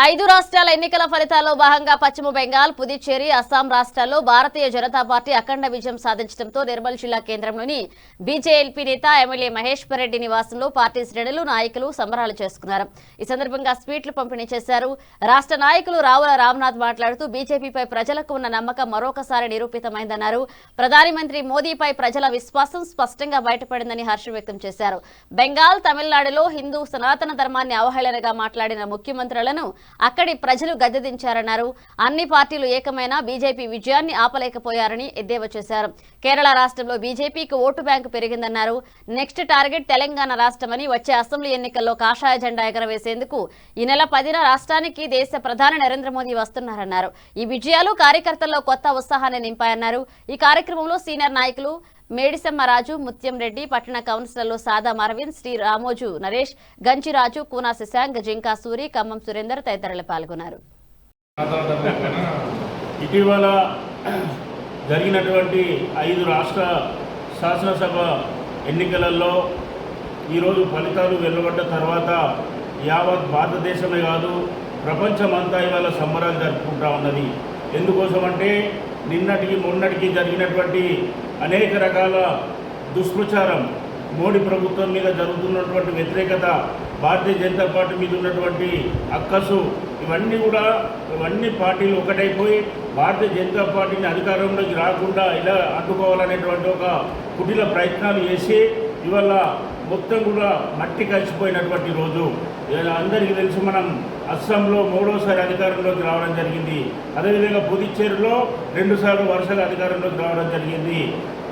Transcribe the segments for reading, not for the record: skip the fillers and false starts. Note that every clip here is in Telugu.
5 రాష్ట్రాల ఎన్నికల ఫలితాల్లో భాగంగా పశ్చిమ బెంగాల్, పుదుచ్చేరి, అస్సాం రాష్ట్రాల్లో భారతీయ జనతా పార్టీ అఖండ విజయం సాధించడంతో నిర్మల్ జిల్లా కేంద్రంలోని బీజేఎల్పీ నేత ఎమ్మెల్యే మహేశ్వర్ రెడ్డి నివాసంలో పార్టీ శ్రేణులు, నాయకులు సంబరాలు చేసుకున్నారు. ఈ సందర్భంగా స్వీట్లు పంపిణీ చేశారు. రాష్ట్ర నాయకులు రావుల రామ్నాథ్ మాట్లాడుతూ బీజేపీపై ప్రజలకు ఉన్న నమ్మకం మరొకసారి నిరూపితమైందన్నారు. ప్రధాని మంత్రి మోదీపై ప్రజల విశ్వాసం స్పష్టంగా బయటపడిందని హర్షం వ్యక్తం చేశారు. బెంగాల్, తమిళనాడులో హిందూ సనాతన ధర్మాన్ని అవహేళనగా మాట్లాడిన ముఖ్యమంత్రులను అక్కడి ప్రజలు గద్దెదించారన్నారు. అన్ని పార్టీలు ఏకమైన బీజేపీ విజయాన్ని ఆపలేకపోయారని ఎద్దేవా చేశారు. కేరళ రాష్ట్రంలో బీజేపీకి ఓటు బ్యాంకు పెరిగిందన్నారు. నెక్స్ట్ టార్గెట్ తెలంగాణ రాష్ట్రమని, వచ్చే అసెంబ్లీ ఎన్నికల్లో కాషాయ జెండా ఎగరవేసేందుకు ఈ నెల 10న రాష్ట్రానికి దేశ ప్రధాని నరేంద్ర మోదీ వస్తున్నారన్నారు. ఈ విజయాలు కార్యకర్తల్లో కొత్త ఉత్సాహాన్ని నింపాయన్నారు. ఈ కార్యక్రమంలో సీనియర్ నాయకులు మేడిసెమ్మరాజు, ముత్యం రెడ్డి, పట్టణ కౌన్సిలర్లు సాదాం అరవింద్, శ్రీ రామోజు నరేష్, గంచిరాజు, కూనా శశాంక్, జింకా సూరి, ఖమ్మం సురేందర్ తదితరులు పాల్గొన్నారు. ఇటీవల జరిగినటువంటి 5 రాష్ట్ర శాసనసభ ఎన్నికలలో ఈరోజు ఫలితాలు వెలువడ్డ తర్వాత యావత్ భారతదేశమే కాదు ప్రపంచమంతా ఇవాళ సంబరాలు జరుపుకుంటా ఉన్నది. ఎందుకోసమంటే నిన్నటికి మొన్నటికి జరిగినటువంటి అనేక రకాల దుష్ప్రచారం, మోడీ ప్రభుత్వం మీద జరుగుతున్నటువంటి వ్యతిరేకత, భారతీయ జనతా పార్టీ మీద ఉన్నటువంటి అక్కసు, ఇవన్నీ పార్టీలు ఒకటైపోయి భారతీయ జనతా పార్టీని అధికారంలోకి రాకుండా ఇలా అడ్డుకోవాలనేటువంటి ఒక కుటిల ప్రయత్నాలు చేసి ఇవాళ మొత్తం కూడా మట్టి కలిసిపోయినటువంటి రోజు. అందరికీ తెలుసు, మనం అస్సాంలో 3వసారి అధికారంలోకి రావడం జరిగింది. అదేవిధంగా పుదుచ్చేరిలో 2 సార్లు వరుసగా అధికారంలోకి రావడం జరిగింది.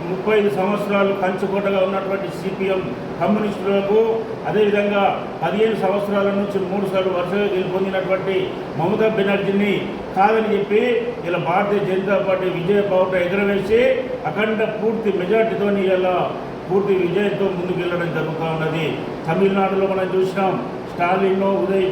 35 సంవత్సరాలు కంచుకోటగా ఉన్నటువంటి సిపిఎం కమ్యూనిస్టులకు, అదేవిధంగా 15 సంవత్సరాల నుంచి 3 సార్లు వరుసగా గెలుపొందినటువంటి మమతా బెనర్జీని కాదని చెప్పి ఇలా భారతీయ జనతా పార్టీ విజయ బావుట ఎగరవేసి అఖండ పూర్తి మెజార్టీతో ఇలా పూర్తి విజయంతో ముందుకు వెళ్ళడం జరుగుతూ ఉన్నది. తమిళనాడులో మనం చూసినాం, స్టాలిన్, ఉదయ్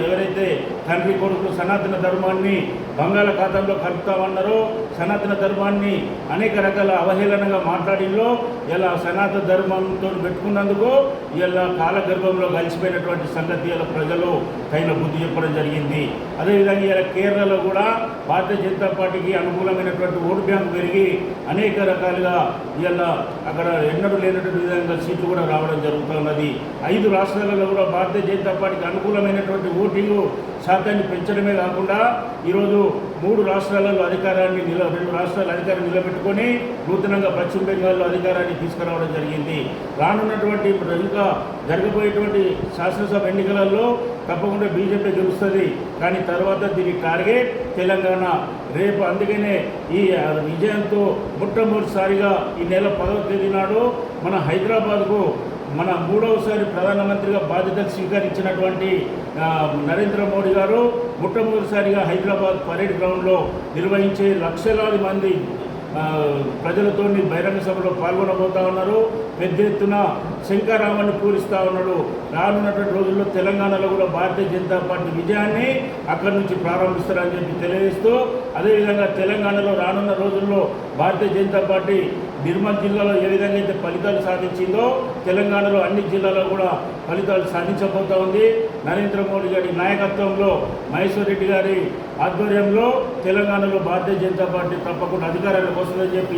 ఎవరైతే తండ్రి కొడుకు సనాతన ధర్మాన్ని బంగాళాఖాతంలో కలుపుతామన్నారో, సనాతన ధర్మాన్ని అనేక రకాల అవహేళనగా మాట్లాడిందో, ఇలా సనాతన ధర్మంతో పెట్టుకున్నందుకు ఇలా కాలగర్భంలో కలిసిపోయినటువంటి సంగతి ఇలా ప్రజలు తగిన బుద్ధి చెప్పడం జరిగింది. అదేవిధంగా ఇలా కేరళలో కూడా భారతీయ జనతా పార్టీకి అనుకూలమైనటువంటి ఓటు బ్యాంకు పెరిగి అనేక రకాలుగా ఇలా అక్కడ ఎన్నడూ లేనటువంటి విధంగా సీట్లు కూడా రావడం జరుగుతున్నది. 5 రాష్ట్రాలలో కూడా భారతీయ జనతా పార్టీకి అనుకూలమైనటువంటి ఓటింగ్ శాతాన్ని పెంచడమే కాకుండా ఈరోజు 3 రాష్ట్రాలలో అధికారాన్ని 2 రాష్ట్రాల అధికారాన్ని నిలబెట్టుకొని నూతనంగా పశ్చిమ బెంగాల్లో అధికారాన్ని తీసుకురావడం జరిగింది. రానున్నటువంటి ఇంకా జరగబోయేటువంటి శాసనసభ ఎన్నికలలో తప్పకుండా బీజేపీ గెలుస్తుంది. కానీ తర్వాత దీని టార్గెట్ తెలంగాణ రేపు. అందుకనే ఈ విజయంతో మొట్టమొదటిసారిగా ఈ నెల 10వ తేదీ నాడు మన హైదరాబాద్కు మన 3వసారి ప్రధానమంత్రిగా బాధ్యతలు స్వీకరించినటువంటి నరేంద్ర మోడీ గారు మొట్టమొదటిసారిగా హైదరాబాద్ పరేడ్ గ్రౌండ్లో నిర్వహించే లక్షలాది మంది ప్రజలతో బహిరంగ సభలో పాల్గొనబోతా ఉన్నారు. పెద్ద ఎత్తున శంకరామాన్ని పూరిస్తూ ఉన్నాడు. రానున్నటువంటి రోజుల్లో తెలంగాణలో కూడా భారతీయ జనతా పార్టీ విజయాన్ని అక్కడి నుంచి ప్రారంభిస్తారని చెప్పి తెలియజేస్తూ, అదేవిధంగా తెలంగాణలో రానున్న రోజుల్లో భారతీయ జనతా పార్టీ నిర్మల్ జిల్లాలో ఏ విధంగా అయితే ఫలితాలు సాధించిందో తెలంగాణలో అన్ని జిల్లాల్లో కూడా ఫలితాలు సాధించబోతూ ఉంది. నరేంద్ర మోడీ గారి నాయకత్వంలో, మహేశ్వర్ రెడ్డి గారి ఆధ్వర్యంలో తెలంగాణలో భారతీయ జనతా పార్టీ తప్పకుండా అధికారానికి వస్తుందని చెప్పి